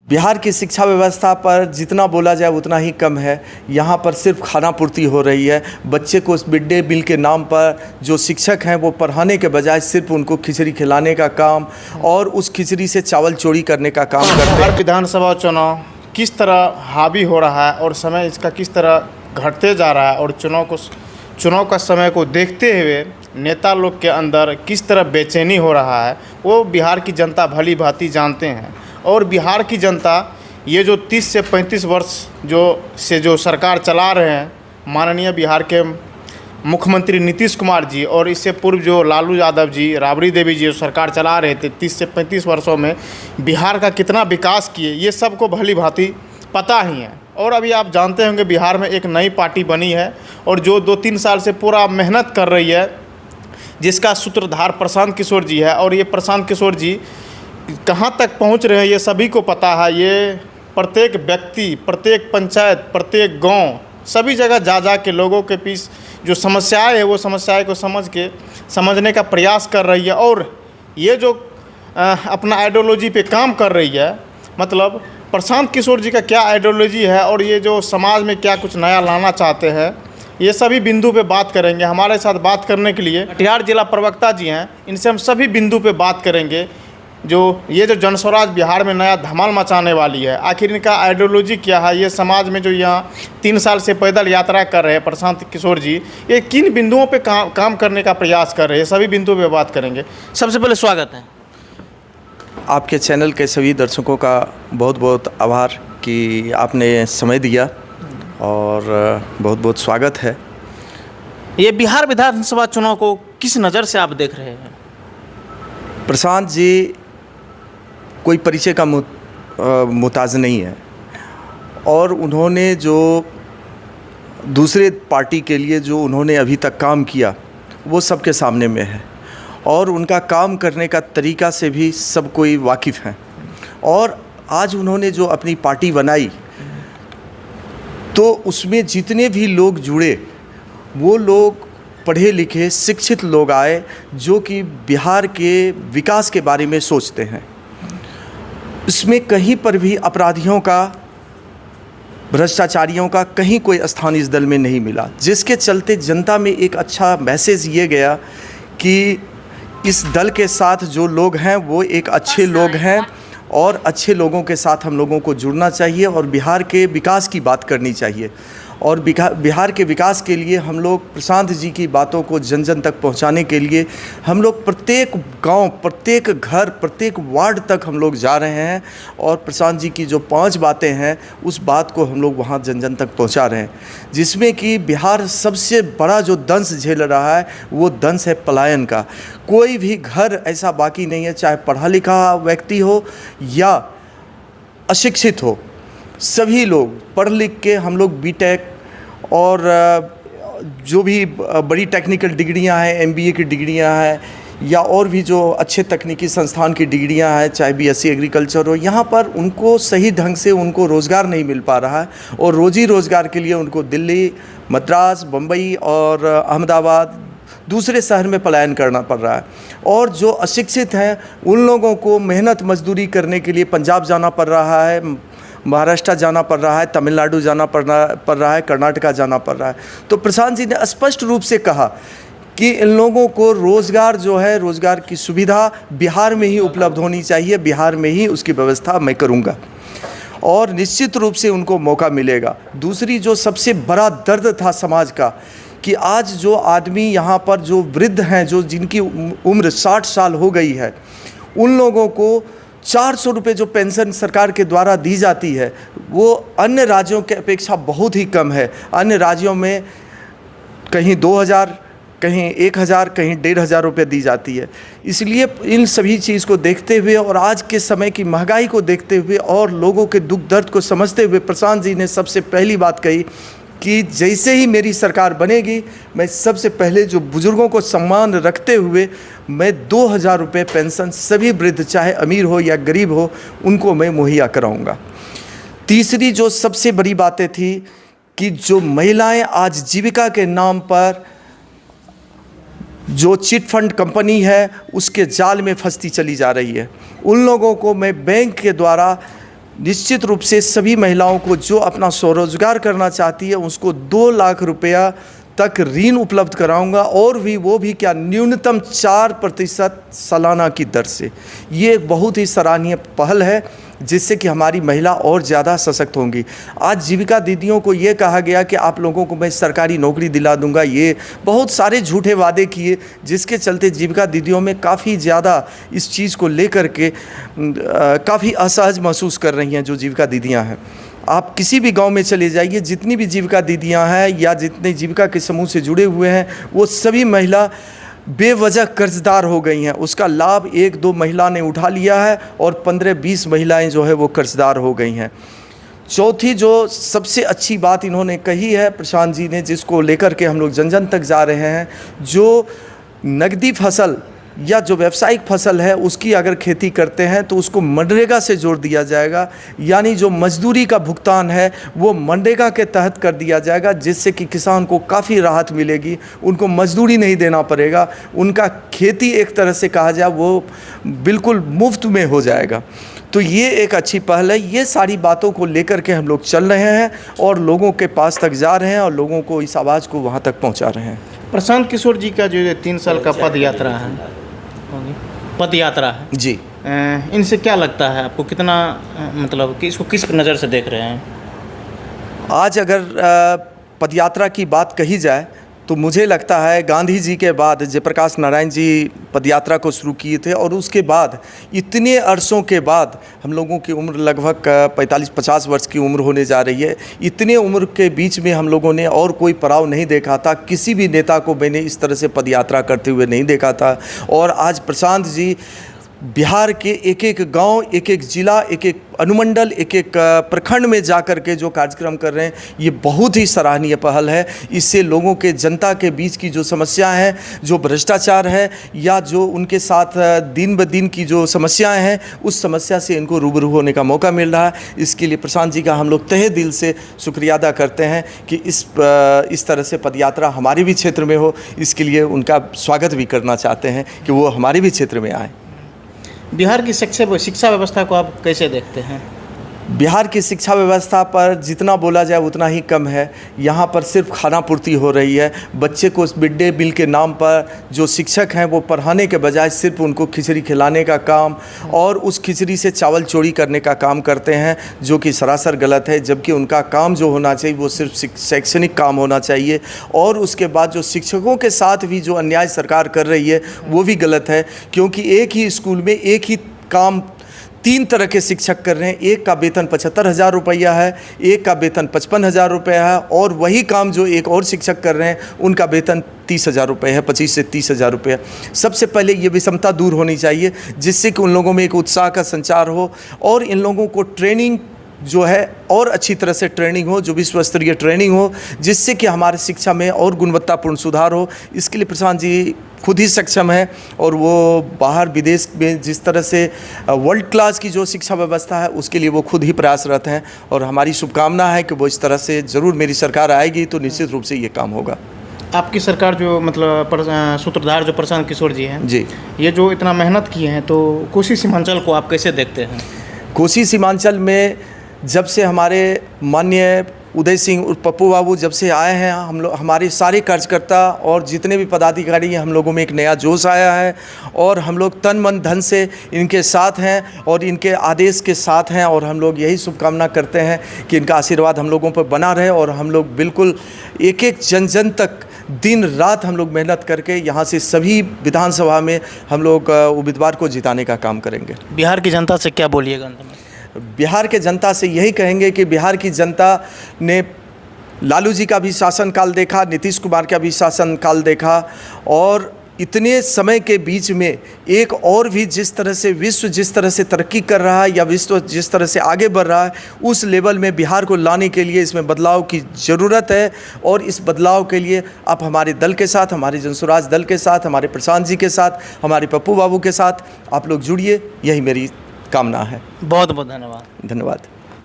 बिहार की शिक्षा व्यवस्था पर जितना बोला जाए उतना ही कम है। यहाँ पर सिर्फ खाना पूर्ति हो रही है। बच्चे को मिड डे मील के नाम पर जो शिक्षक हैं वो पढ़ाने के बजाय सिर्फ उनको खिचड़ी खिलाने का काम और उस खिचड़ी से चावल चोरी करने का काम करते हैं। विधानसभा चुनाव किस तरह हावी हो रहा है और समय इसका किस तरह घटते जा रहा है और चुनाव का समय को देखते हुए नेता लोग के अंदर किस तरह बेचैनी हो रहा है वो बिहार की जनता भली भांति जानते हैं। और बिहार की जनता ये जो 30 से 35 वर्ष जो सरकार चला रहे हैं माननीय बिहार के मुख्यमंत्री नीतीश कुमार जी, और इससे पूर्व जो लालू यादव जी, राबड़ी देवी जी जो सरकार चला रहे थे 30 से 35 वर्षों में बिहार का कितना विकास किए ये सबको भली भांति पता ही है। और अभी आप जानते होंगे बिहार में एक नई पार्टी बनी है और जो 2-3 साल से पूरा मेहनत कर रही है, जिसका सूत्रधार प्रशांत किशोर जी है। और ये प्रशांत किशोर जी कहाँ तक पहुँच रहे हैं ये सभी को पता है। ये प्रत्येक व्यक्ति, प्रत्येक पंचायत, प्रत्येक गांव, सभी जगह जा के लोगों के बीच जो समस्याएं है वो समस्याएं को समझने का प्रयास कर रही है। और ये जो अपना आइडियोलॉजी पे काम कर रही है, मतलब प्रशांत किशोर जी का क्या आइडियोलॉजी है और ये जो समाज में क्या कुछ नया लाना चाहते हैं, ये सभी बिंदु पे बात करेंगे। हमारे साथ बात करने के लिए कटिहार जिला प्रवक्ता जी हैं, इनसे हम सभी बिंदु पे बात करेंगे। जो जनस्वराज बिहार में नया धमाल मचाने वाली है, आखिर इनका आइडियोलॉजी क्या है, ये समाज में जो यहाँ 3 साल से पैदल यात्रा कर रहे हैं प्रशांत किशोर जी, ये किन बिंदुओं पे काम करने का प्रयास कर रहे हैं, सभी बिंदुओं पे बात करेंगे। सबसे पहले स्वागत है आपके चैनल के सभी दर्शकों का बहुत बहुत आभार कि आपने समय दिया और बहुत बहुत स्वागत है। ये बिहार विधानसभा चुनाव को किस नज़र से आप देख रहे हैं? प्रशांत जी कोई परिचय का मुताज नहीं है और उन्होंने जो दूसरे पार्टी के लिए जो उन्होंने अभी तक काम किया वो सबके सामने में है और उनका काम करने का तरीका से भी सब कोई वाकिफ़ हैं। और आज उन्होंने जो अपनी पार्टी बनाई तो उसमें जितने भी लोग जुड़े वो लोग पढ़े लिखे शिक्षित लोग आए जो कि बिहार के विकास के बारे में सोचते हैं। इसमें कहीं पर भी अपराधियों का, भ्रष्टाचारियों का कहीं कोई स्थान इस दल में नहीं मिला, जिसके चलते जनता में एक अच्छा मैसेज ये गया कि इस दल के साथ जो लोग हैं वो एक अच्छे लोग हैं और अच्छे लोगों के साथ हम लोगों को जुड़ना चाहिए और बिहार के विकास की बात करनी चाहिए। और बिहार के विकास के लिए हम लोग प्रशांत जी की बातों को जन जन तक पहुंचाने के लिए हम लोग प्रत्येक गांव, प्रत्येक घर, प्रत्येक वार्ड तक हम लोग जा रहे हैं और प्रशांत जी की जो 5 बातें हैं उस बात को हम लोग वहां जन जन तक पहुंचा रहे हैं, जिसमें कि बिहार सबसे बड़ा जो दंश झेल रहा है वो दंश है पलायन का। कोई भी घर ऐसा बाकी नहीं है, चाहे पढ़ा लिखा व्यक्ति हो या अशिक्षित हो, सभी लोग पढ़ लिख के हम लोग बीटेक और जो भी बड़ी टेक्निकल डिग्रियां हैं, एमबीए की डिग्रियां हैं या और भी जो अच्छे तकनीकी संस्थान की डिग्रियां हैं, चाहे बीएससी एग्रीकल्चर हो, यहाँ पर उनको सही ढंग से उनको रोज़गार नहीं मिल पा रहा है और रोज़ी रोज़गार के लिए उनको दिल्ली, मद्रास, बम्बई और अहमदाबाद दूसरे शहर में पलायन करना पड़ रहा है। और जो अशिक्षित हैं उन लोगों को मेहनत मजदूरी करने के लिए पंजाब जाना पड़ रहा है, महाराष्ट्र जाना पड़ रहा है, तमिलनाडु जाना पड़ रहा है, कर्नाटका जाना पड़ रहा है। तो प्रशांत जी ने स्पष्ट रूप से कहा कि इन लोगों को रोज़गार जो है, रोज़गार की सुविधा बिहार में ही उपलब्ध होनी चाहिए, बिहार में ही उसकी व्यवस्था मैं करूँगा और निश्चित रूप से उनको मौका मिलेगा। दूसरी जो सबसे बड़ा दर्द था समाज का कि आज जो आदमी यहाँ पर जो वृद्ध हैं, जो जिनकी उम्र 60 साल हो गई है, उन लोगों को 400 रुपये जो पेंशन सरकार के द्वारा दी जाती है वो अन्य राज्यों के अपेक्षा बहुत ही कम है। अन्य राज्यों में कहीं 2000, कहीं 1000, कहीं 1500 रुपये दी जाती है। इसलिए इन सभी चीज़ को देखते हुए और आज के समय की महंगाई को देखते हुए और लोगों के दुख दर्द को समझते हुए प्रशांत जी ने सबसे पहली बात कही कि जैसे ही मेरी सरकार बनेगी मैं सबसे पहले जो बुज़ुर्गों को सम्मान रखते हुए मैं 2000 रुपये पेंशन सभी वृद्ध, चाहे अमीर हो या गरीब हो, उनको मैं मुहैया कराऊंगा। तीसरी जो सबसे बड़ी बातें थी कि जो महिलाएं आज जीविका के नाम पर जो चिट फंड कंपनी है उसके जाल में फंसती चली जा रही है, उन लोगों को मैं बैंक के द्वारा निश्चित रूप से सभी महिलाओं को जो अपना स्वरोजगार करना चाहती है उसको 2 लाख रुपया तक ऋण उपलब्ध कराऊंगा, और भी वो भी क्या, न्यूनतम 4% सालाना की दर से। ये एक बहुत ही सराहनीय पहल है जिससे कि हमारी महिला और ज़्यादा सशक्त होंगी। आज जीविका दीदियों को ये कहा गया कि आप लोगों को मैं सरकारी नौकरी दिला दूंगा, ये बहुत सारे झूठे वादे किए, जिसके चलते जीविका दीदियों में काफ़ी ज़्यादा इस चीज़ को लेकर के काफ़ी असहज महसूस कर रही हैं जो जीविका दीदियां हैं। आप किसी भी गांव में चले जाइए, जितनी भी जीविका दीदियां हैं या जितने जीविका के समूह से जुड़े हुए हैं, वो सभी महिला बेवजह कर्जदार हो गई हैं। उसका लाभ 1-2 महिला ने उठा लिया है और 15-20 महिलाएं जो है वो कर्जदार हो गई हैं। चौथी जो सबसे अच्छी बात इन्होंने कही है प्रशांत जी ने, जिसको लेकर के हम लोग जन जन तक जा रहे हैं, जो नकदी फसल या जो व्यावसायिक फसल है उसकी अगर खेती करते हैं तो उसको मनरेगा से जोड़ दिया जाएगा, यानी जो मजदूरी का भुगतान है वो मनरेगा के तहत कर दिया जाएगा, जिससे कि किसान को काफ़ी राहत मिलेगी, उनको मजदूरी नहीं देना पड़ेगा, उनका खेती एक तरह से कहा जाए वो बिल्कुल मुफ्त में हो जाएगा। तो ये एक अच्छी पहल है। ये सारी बातों को लेकर के हम लोग चल रहे हैं और लोगों के पास तक जा रहे हैं और लोगों को इस आवाज़ को वहाँ तक पहुँचा रहे हैं। प्रशांत किशोर जी का जो 3 साल का पद यात्रा है जी, इनसे क्या लगता है आपको, कितना मतलब कि इसको किस नज़र से देख रहे हैं? आज अगर पदयात्रा की बात कही जाए तो मुझे लगता है गांधी जी के बाद जयप्रकाश नारायण जी पदयात्रा को शुरू किए थे, और उसके बाद इतने अरसों के बाद हम लोगों की उम्र लगभग 45-50 वर्ष की उम्र होने जा रही है। इतने उम्र के बीच में हम लोगों ने और कोई पड़ाव नहीं देखा था, किसी भी नेता को मैंने इस तरह से पदयात्रा करते हुए नहीं देखा था। और आज प्रशांत जी बिहार के एक एक गांव, एक एक ज़िला, एक एक अनुमंडल, एक एक प्रखंड में जा कर के जो कार्यक्रम कर रहे हैं, ये बहुत ही सराहनीय पहल है। इससे लोगों के, जनता के बीच की जो समस्याएं हैं, जो भ्रष्टाचार है या जो उनके साथ दिन ब दिन की जो समस्याएं हैं, उस समस्या से इनको रूबरू होने का मौका मिल रहा है। इसके लिए प्रशांत जी का हम लोग तहे दिल से शुक्रिया अदा करते हैं कि इस तरह से पदयात्रा हमारे भी क्षेत्र में हो। इसके लिए उनका स्वागत भी करना चाहते हैं कि वो हमारे भी क्षेत्र में आए। बिहार की शिक्षा व्यवस्था को आप कैसे देखते हैं? बिहार की शिक्षा व्यवस्था पर जितना बोला जाए उतना ही कम है। यहाँ पर सिर्फ खाना पूर्ति हो रही है। बच्चे को मिड डे मील के नाम पर जो शिक्षक हैं वो पढ़ाने के बजाय सिर्फ उनको खिचड़ी खिलाने का काम और उस खिचड़ी से चावल चोरी करने का काम करते हैं, जो कि सरासर गलत है। जबकि उनका काम जो होना चाहिए वो सिर्फ शैक्षणिक काम होना चाहिए। और उसके बाद जो शिक्षकों के साथ भी जो अन्याय सरकार कर रही है वो भी गलत है, क्योंकि एक ही स्कूल में एक ही काम 3 तरह के शिक्षक कर रहे हैं। एक का वेतन 75,000 रुपया है, एक का वेतन 55,000 रुपया है, और वही काम जो एक और शिक्षक कर रहे हैं उनका वेतन 30,000 रुपये है, 25 से 30,000 रुपये। सबसे पहले ये विषमता दूर होनी चाहिए, जिससे कि उन लोगों में एक उत्साह का संचार हो और इन लोगों को ट्रेनिंग जो है और अच्छी तरह से ट्रेनिंग हो, जो विश्व स्तरीय ट्रेनिंग हो, जिससे कि हमारे शिक्षा में और गुणवत्तापूर्ण सुधार हो। इसके लिए प्रशांत जी खुद ही सक्षम है और वो बाहर विदेश में जिस तरह से वर्ल्ड क्लास की जो शिक्षा व्यवस्था है उसके लिए वो खुद ही प्रयासरत हैं। और हमारी शुभकामना है कि वो इस तरह से ज़रूर, मेरी सरकार आएगी तो निश्चित रूप से ये काम होगा। आपकी सरकार जो मतलब सूत्रधार जो प्रशांत किशोर जी हैं जी, ये जो इतना मेहनत किए हैं, तो कोसी सीमांचल को आप कैसे देखते हैं? कोसी सीमांचल में जब से हमारे माननीय उदय सिंह और पप्पू बाबू जब से आए हैं, हम लोग, हमारे सारे कार्यकर्ता और जितने भी पदाधिकारी हैं, हम लोगों में एक नया जोश आया है और हम लोग तन मन धन से इनके साथ हैं और इनके आदेश के साथ हैं। और हम लोग यही शुभकामना करते हैं कि इनका आशीर्वाद हम लोगों पर बना रहे और हम लोग बिल्कुल एक एक जन जन तक दिन रात हम लोग मेहनत करके यहाँ से सभी विधानसभा में हम लोग उम्मीदवार को जिताने का काम करेंगे। बिहार की जनता से क्या बोलिएगा अंत में? बिहार के जनता से यही कहेंगे कि बिहार की जनता ने लालू जी का भी शासनकाल देखा, नीतीश कुमार का भी शासनकाल देखा, और इतने समय के बीच में एक और भी जिस तरह से विश्व जिस तरह से तरक्की कर रहा है या विश्व जिस तरह से आगे बढ़ रहा है, उस लेवल में बिहार को लाने के लिए इसमें बदलाव की ज़रूरत है। और इस बदलाव के लिए आप हमारे दल के साथ, हमारे जनसुराज दल के साथ, हमारे प्रशांत जी के साथ, हमारे पप्पू बाबू के साथ आप लोग जुड़िए, यही मेरी कामना है। बहुत बहुत धन्यवाद। धन्यवाद।